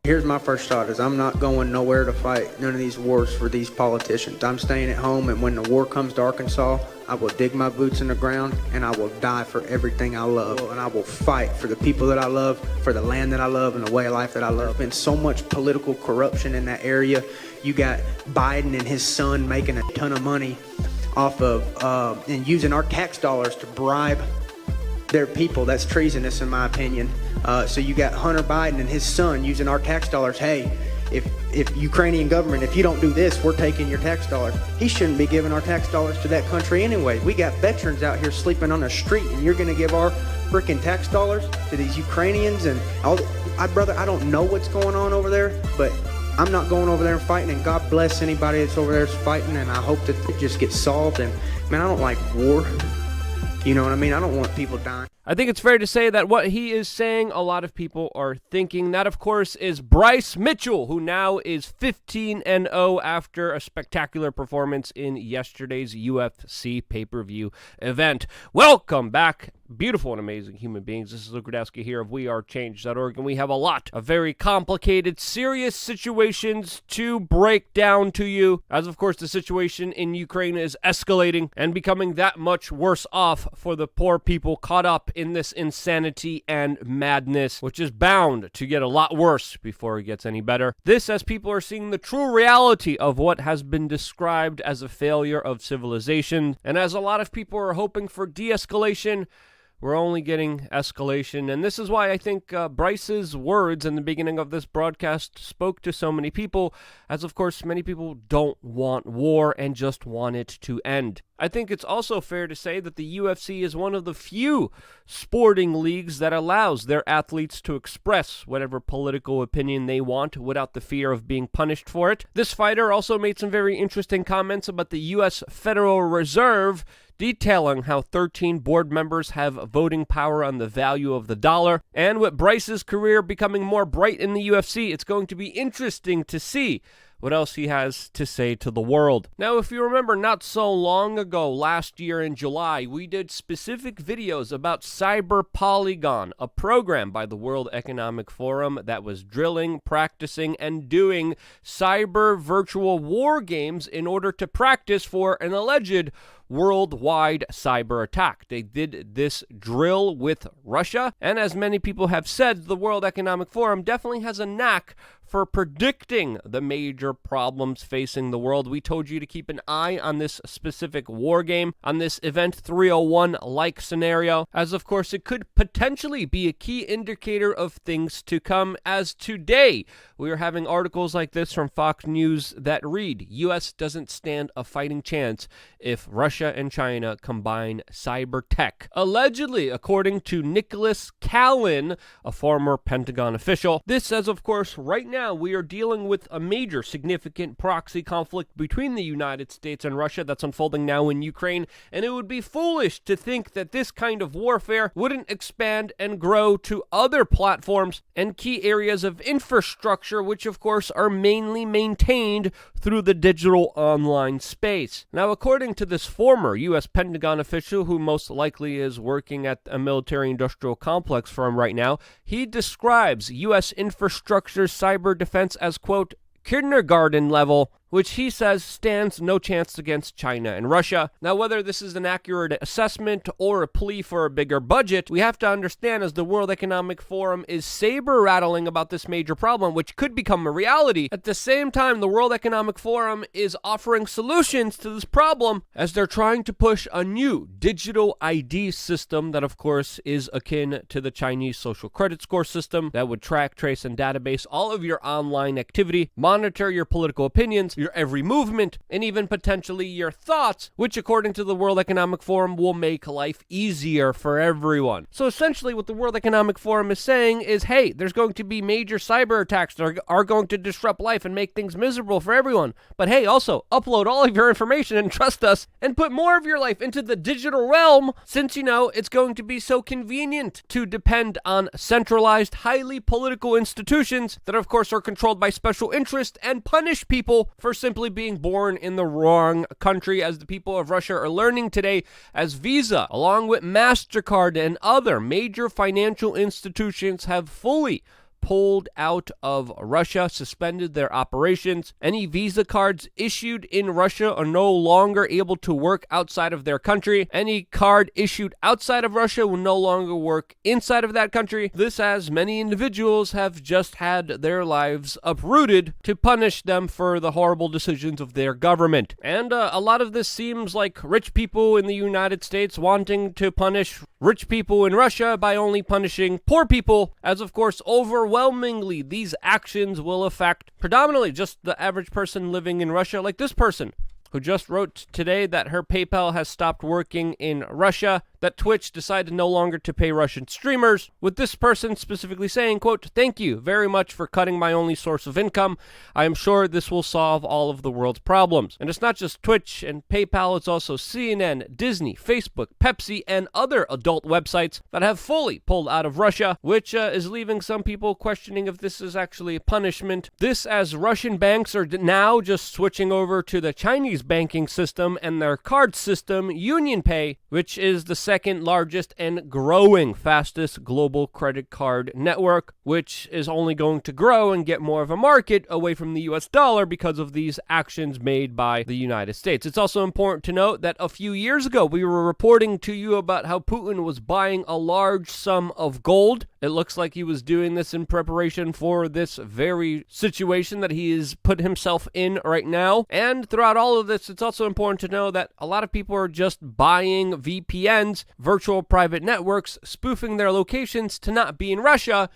Here's my first thought is I'm not going nowhere to fight none of these wars for these politicians. I'm staying at home, and when the war comes to Arkansas, I will dig my boots in the ground and I will die for everything I love. And I will fight for the people that I love, for the land that I love, and the way of life that I love. There's been so much political corruption in that area. You got Biden and his son making a ton of money off of and using our tax dollars to bribe their people. That's treasonous in my opinion. So you got Hunter Biden and his son using our tax dollars. Hey, if Ukrainian government, if you don't do this, we're taking your tax dollars. He shouldn't be giving our tax dollars to that country anyway. We got veterans out here sleeping on the street, and you're going to give our freaking tax dollars to these Ukrainians and all. Brother, I don't know what's going on over there, but I'm not going over there and fighting, and God bless anybody that's over there that's fighting, and I hope that it just gets solved. And man, I don't like war. You know what I mean? I don't want people dying. I think it's fair to say that what he is saying, a lot of people are thinking. That, of course, is Bryce Mitchell, who now is 15-0 after a spectacular performance in yesterday's UFC pay-per-view event. Welcome back, beautiful and amazing human beings. This is Luke Rudowski here of WeAreChange.org, and we have a lot of very complicated, serious situations to break down to you, as, of course, the situation in Ukraine is escalating and becoming that much worse off for the poor people caught up in this insanity and madness, which is bound to get a lot worse before it gets any better. This, as people are seeing the true reality of what has been described as a failure of civilization, and as a lot of people are hoping for de-escalation, we're only getting escalation. And this is why I think Bryce's words in the beginning of this broadcast spoke to so many people, as of course many people don't want war and just want it to end. I think it's also fair to say that the UFC is one of the few sporting leagues that allows their athletes to express whatever political opinion they want without the fear of being punished for it. This fighter also made some very interesting comments about the U.S. Federal Reserve, detailing how 13 board members have voting power on the value of the dollar. And with Bryce's career becoming more bright in the UFC, it's going to be interesting to see what else he has to say to the world. Now, if you remember, not so long ago, last year in July, we did specific videos about Cyber Polygon, a program by the World Economic Forum that was drilling, practicing, and doing cyber virtual war games in order to practice for an alleged worldwide cyber attack. They did this drill with Russia, and as many people have said, the World Economic Forum definitely has a knack for predicting the major problems facing the world. We told you to keep an eye on this specific war game, on this Event 301-like scenario, as of course it could potentially be a key indicator of things to come, as today we are having articles like this from Fox News that read, U.S. doesn't stand a fighting chance if Russia and China combine cyber tech. Allegedly, according to Nicholas Callan, a former Pentagon official. This says, of course, right now we are dealing with a major significant proxy conflict between the United States and Russia that's unfolding now in Ukraine, and it would be foolish to think that this kind of warfare wouldn't expand and grow to other platforms and key areas of infrastructure, which of course are mainly maintained through the digital online space. Now, according to this former U.S. Pentagon official, who most likely is working at a military-industrial complex firm right now, he describes U.S. infrastructure cyber defense as, quote, kindergarten level, which he says stands no chance against China and Russia. Now, whether this is an accurate assessment or a plea for a bigger budget, we have to understand, as the World Economic Forum is saber-rattling about this major problem, which could become a reality, at the same time, the World Economic Forum is offering solutions to this problem as they're trying to push a new digital ID system that, of course, is akin to the Chinese social credit score system that would track, trace, and database all of your online activity, monitor your political opinions, your every movement, and even potentially your thoughts, which according to the World Economic Forum will make life easier for everyone. So essentially what the World Economic Forum is saying is, hey, there's going to be major cyber attacks that are going to disrupt life and make things miserable for everyone. But hey, also upload all of your information and trust us and put more of your life into the digital realm, since, you know, it's going to be so convenient to depend on centralized, highly political institutions that of course are controlled by special interest and punish people for simply being born in the wrong country, as the people of Russia are learning today, as Visa, along with MasterCard and other major financial institutions, have fully pulled out of Russia, suspended their operations. Any Visa cards issued in Russia are no longer able to work outside of their country. Any card issued outside of Russia will no longer work inside of that country. This, as many individuals have just had their lives uprooted to punish them for the horrible decisions of their government. And a lot of this seems like rich people in the United States wanting to punish rich people in Russia by only punishing poor people, as of course overwhelmingly these actions will affect predominantly just the average person living in Russia, like this person who just wrote today that her PayPal has stopped working in Russia, that Twitch decided no longer to pay Russian streamers, with this person specifically saying, quote, "Thank you very much for cutting my only source of income. I am sure this will solve all of the world's problems." And it's not just Twitch and PayPal, it's also CNN, Disney, Facebook, Pepsi, and other adult websites that have fully pulled out of Russia, which is leaving some people questioning if this is actually a punishment. This, as Russian banks are now just switching over to the Chinese banking system and their card system, UnionPay, which is the second largest and growing fastest global credit card network, which is only going to grow and get more of a market away from the US dollar because of these actions made by the United States. It's also important to note that a few years ago we were reporting to you about how Putin was buying a large sum of gold. It looks like he was doing this in preparation for this very situation that he has put himself in right now. And throughout all of this, it's also important to know that a lot of people are just buying VPNs, virtual private networks, spoofing their locations to not be in Russia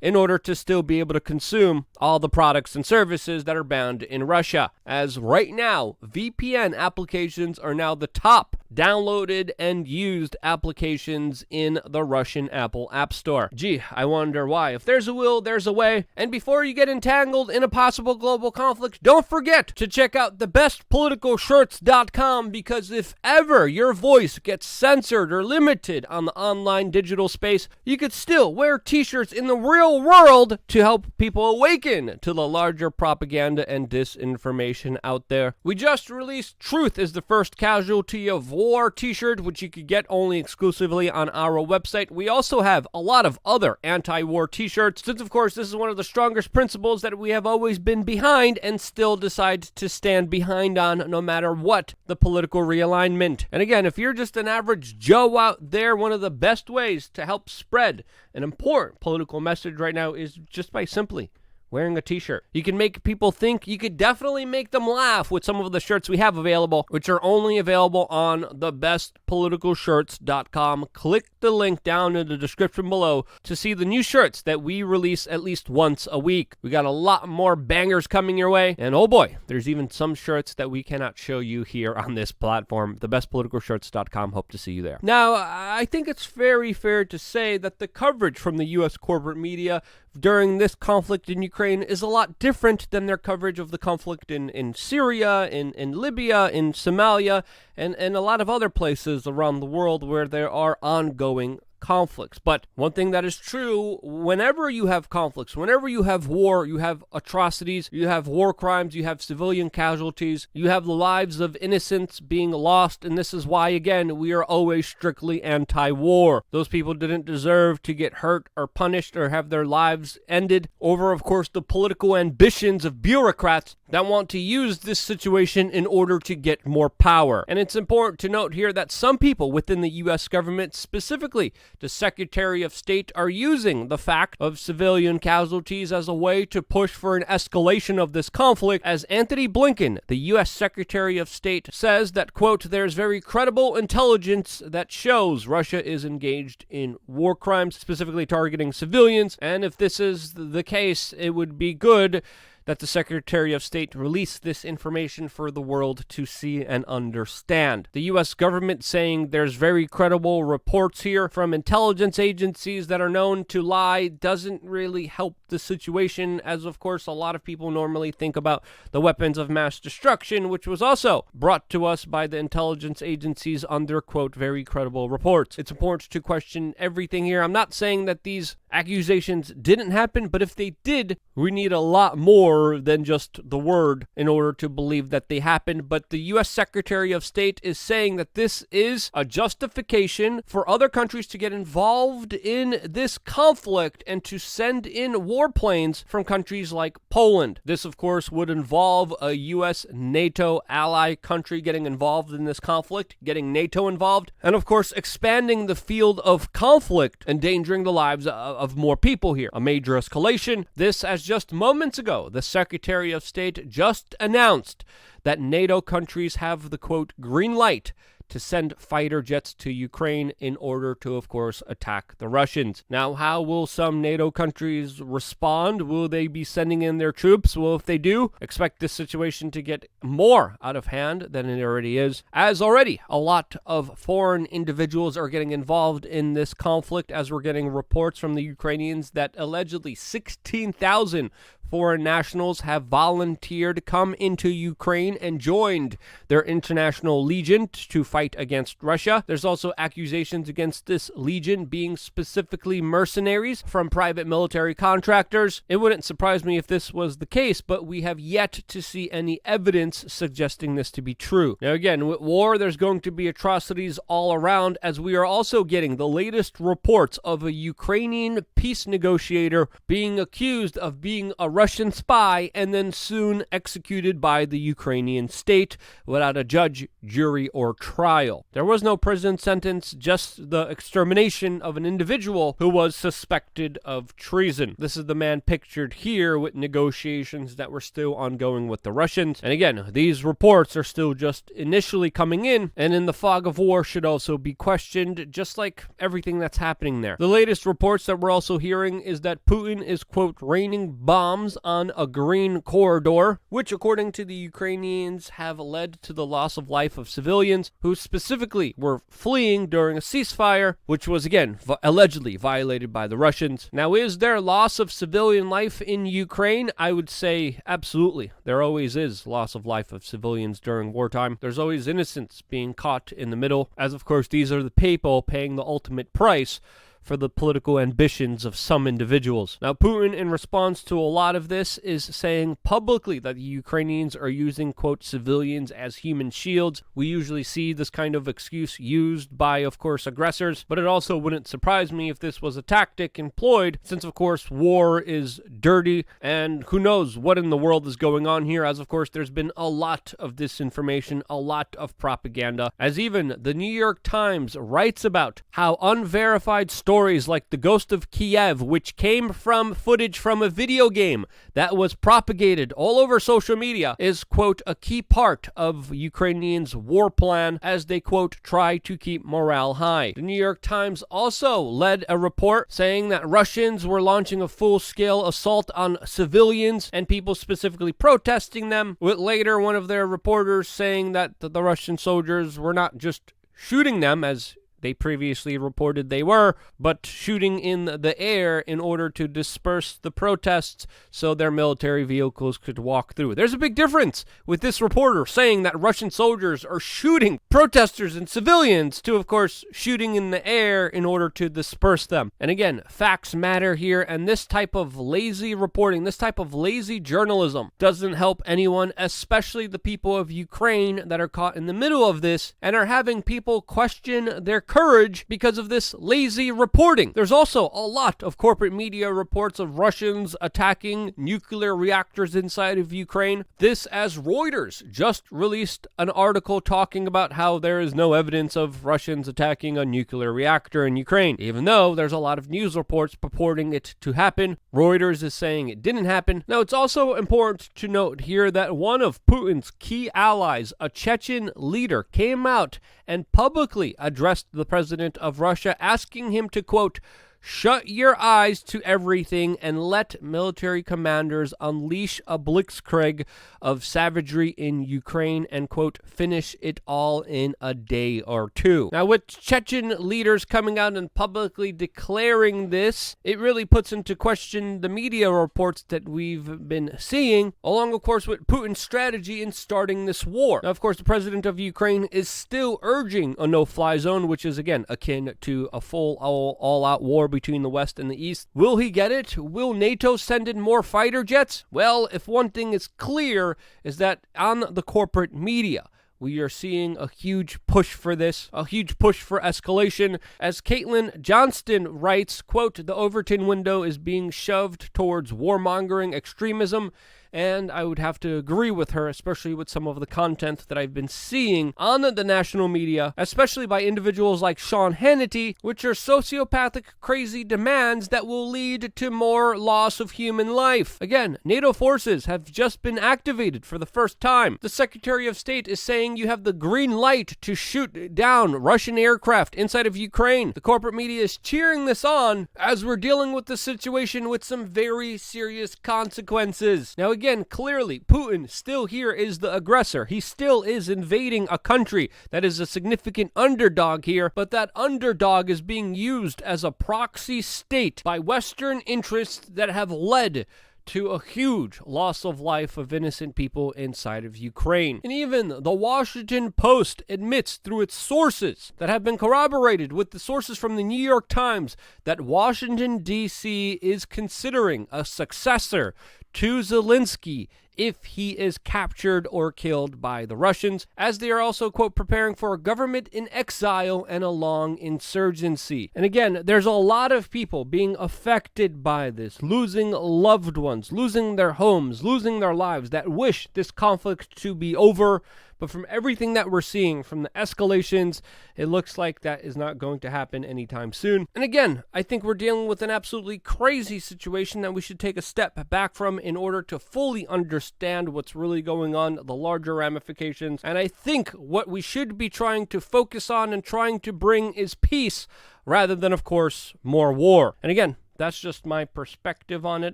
in order to still be able to consume all the products and services that are banned in Russia. As right now, VPN applications are now the top downloaded and used applications in the Russian Apple App Store. Gee, I wonder why. If there's a will, there's a way. And before you get entangled in a possible global conflict, don't forget to check out thebestpoliticalshirts.com, because if ever your voice gets censored or limited on the online digital space, you could still wear t-shirts in the real world to help people awaken to the larger propaganda and disinformation out there. We just released Truth is the First Casualty of War t-shirt, which you could get only exclusively on our website. We also have a lot of other anti-war t-shirts, since of course this is one of the strongest principles that we have always been behind and still decide to stand behind on no matter what the political realignment. And again, if you're just an average Joe out there, one of the best ways to help spread an important political message right now is just by simply wearing a t-shirt. You can make people think. You could definitely make them laugh with some of the shirts we have available, which are only available on thebestpoliticalshirts.com. Click the link down in the description below to see the new shirts that we release at least once a week. We got a lot more bangers coming your way, and oh boy, there's even some shirts that we cannot show you here on this platform. Thebestpoliticalshirts.com. Hope to see you there. Now, I think it's very fair to say that the coverage from the U.S. corporate media during this conflict in Ukraine is a lot different than their coverage of the conflict in Syria, in Libya, in Somalia, and a lot of other places around the world where there are ongoing conflicts. But one thing that is true, whenever you have conflicts, whenever you have war, you have atrocities, you have war crimes, you have civilian casualties, you have the lives of innocents being lost, and this is why, again, we are always strictly anti-war. Those people didn't deserve to get hurt or punished or have their lives ended over, of course, the political ambitions of bureaucrats that want to use this situation in order to get more power. And it's important to note here that some people within the U.S. government, specifically the Secretary of State, are using the fact of civilian casualties as a way to push for an escalation of this conflict, as Antony Blinken, the U.S. Secretary of State, says that, quote, "There's very credible intelligence that shows Russia is engaged in war crimes, specifically targeting civilians, and if this is the case, it would be good that the Secretary of State release this information for the world to see and understand." The U.S. government saying there's very credible reports here from intelligence agencies that are known to lie doesn't really help the situation, as of course a lot of people normally think about the weapons of mass destruction, which was also brought to us by the intelligence agencies under, quote, "very credible reports." It's important to question everything here. I'm not saying that these accusations didn't happen, but if they did, We need a lot more than just the word in order to believe that they happened. But the U.S. Secretary of State is saying that this is a justification for other countries to get involved in this conflict and to send in warplanes from countries like Poland. This, of course, would involve a U.S. NATO ally country getting involved in this conflict, getting NATO involved, and of course expanding the field of conflict, endangering the lives of more people here. A major escalation. This, as just moments ago, the Secretary of State just announced that NATO countries have the, quote, green light to send fighter jets to Ukraine in order to, of course, attack the Russians. Now, how will some NATO countries respond? Will they be sending in their troops? Well, if they do, expect this situation to get more out of hand than it already is, as already a lot of foreign individuals are getting involved in this conflict, as we're getting reports from the Ukrainians that allegedly 16,000 foreign nationals have volunteered to come into Ukraine and joined their international legion to fight against Russia. There's also accusations against this legion being specifically mercenaries from private military contractors. It wouldn't surprise me if this was the case, but we have yet to see any evidence suggesting this to be true. Now again, with war, there's going to be atrocities all around, as we are also getting the latest reports of a Ukrainian peace negotiator being accused of being a Russian spy and then soon executed by the Ukrainian state without a judge, jury, or trial. There was no prison sentence, just the extermination of an individual who was suspected of treason. This is the man pictured here, with negotiations that were still ongoing with the Russians. And again, these reports are still just initially coming in, and in the fog of war should also be questioned, just like everything that's happening there. The latest reports that we're also hearing is that Putin is, quote, raining bombs on a green corridor, which according to the Ukrainians have led to the loss of life of civilians who specifically were fleeing during a ceasefire, which was again allegedly violated by the Russians. Now, is there loss of civilian life in Ukraine? I would say absolutely. There always is loss of life of civilians during wartime. There's always innocents being caught in the middle, as of course these are the people paying the ultimate price for the political ambitions of some individuals. Now, Putin, in response to a lot of this, is saying publicly that the Ukrainians are using, quote, civilians as human shields. We usually see this kind of excuse used by, of course, aggressors, but it also wouldn't surprise me if this was a tactic employed, since, of course, war is dirty, and who knows what in the world is going on here, as, of course, there's been a lot of disinformation, a lot of propaganda, as even the New York Times writes about how unverified stories like the Ghost of Kiev, which came from footage from a video game that was propagated all over social media, is, quote, a key part of Ukrainians' war plan as they, quote, try to keep morale high. The New York Times also led a report saying that Russians were launching a full-scale assault on civilians and people specifically protesting them, with later one of their reporters saying that the Russian soldiers were not just shooting them, as they previously reported they were, but shooting in the air in order to disperse the protests so their military vehicles could walk through. There's a big difference with this reporter saying that Russian soldiers are shooting protesters and civilians to, of course, shooting in the air in order to disperse them. And again, facts matter here, and this type of lazy reporting, this type of lazy journalism doesn't help anyone, especially the people of Ukraine that are caught in the middle of this and are having people question their courage because of this lazy reporting. There's also a lot of corporate media reports of Russians attacking nuclear reactors inside of Ukraine. This, as Reuters just released an article talking about how there is no evidence of Russians attacking a nuclear reactor in Ukraine. Even though there's a lot of news reports purporting it to happen, Reuters is saying it didn't happen. Now, it's also important to note here that one of Putin's key allies, a Chechen leader, came out and publicly addressed the president of Russia, asking him to, quote, shut your eyes to everything and let military commanders unleash a blitzkrieg of savagery in Ukraine and, quote, finish it all in a day or two. Now, with Chechen leaders coming out and publicly declaring this, it really puts into question the media reports that we've been seeing, along, of course, with Putin's strategy in starting this war. Now, of course, the president of Ukraine is still urging a no-fly zone, which is, again, akin to a full all-out war war between the West and the East. Will he get it? Will NATO send in more fighter jets? Well, if one thing is clear, is that on the corporate media, we are seeing a huge push for this, a huge push for escalation. As Caitlin Johnston writes, quote, the Overton window is being shoved towards warmongering extremism. And I would have to agree with her, especially with some of the content that I've been seeing on the national media, especially by individuals like Sean Hannity, which are sociopathic, crazy demands that will lead to more loss of human life. Again, NATO forces have just been activated for the first time. The Secretary of State is saying you have the green light to shoot down Russian aircraft inside of Ukraine. The corporate media is cheering this on as we're dealing with the situation with some very serious consequences. Now, again, clearly, Putin still here is the aggressor. He still is invading a country that is a significant underdog here, but that underdog is being used as a proxy state by Western interests that have led to a huge loss of life of innocent people inside of Ukraine. And even the Washington Post admits through its sources that have been corroborated with the sources from the New York Times that Washington, D.C. is considering a successor to Zelensky if he is captured or killed by the Russians, as they are also, quote, preparing for a government in exile and a long insurgency. And again, there's a lot of people being affected by this, losing loved ones, losing their homes, losing their lives, that wish this conflict to be over. But from everything that we're seeing, from the escalations, it looks like that is not going to happen anytime soon. And again, I think we're dealing with an absolutely crazy situation that we should take a step back from in order to fully understand what's really going on, the larger ramifications. And I think what we should be trying to focus on and trying to bring is peace, rather than, of course, more war. And again, that's just my perspective on it.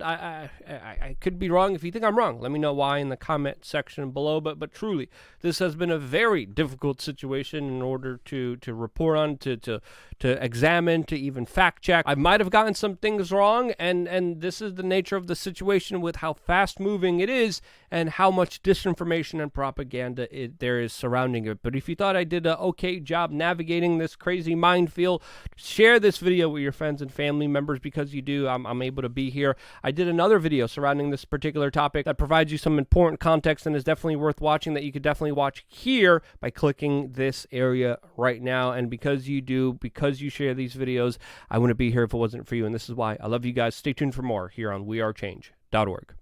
I could be wrong. If you think I'm wrong, let me know why in the comment section below. But truly, this has been a very difficult situation in order to report on, to examine, to even fact check. I might have gotten some things wrong, and this is the nature of the situation with how fast moving it is and how much disinformation and propaganda there is surrounding it. But if you thought I did an okay job navigating this crazy minefield, share this video with your friends and family members, because you do, I'm able to be here. I did another video surrounding this particular topic that provides you some important context and is definitely worth watching, that you could definitely watch here by clicking this area right now. And because you do, because you share these videos, I wouldn't be here if it wasn't for you. And this is why I love you guys. Stay tuned for more here on wearechange.org.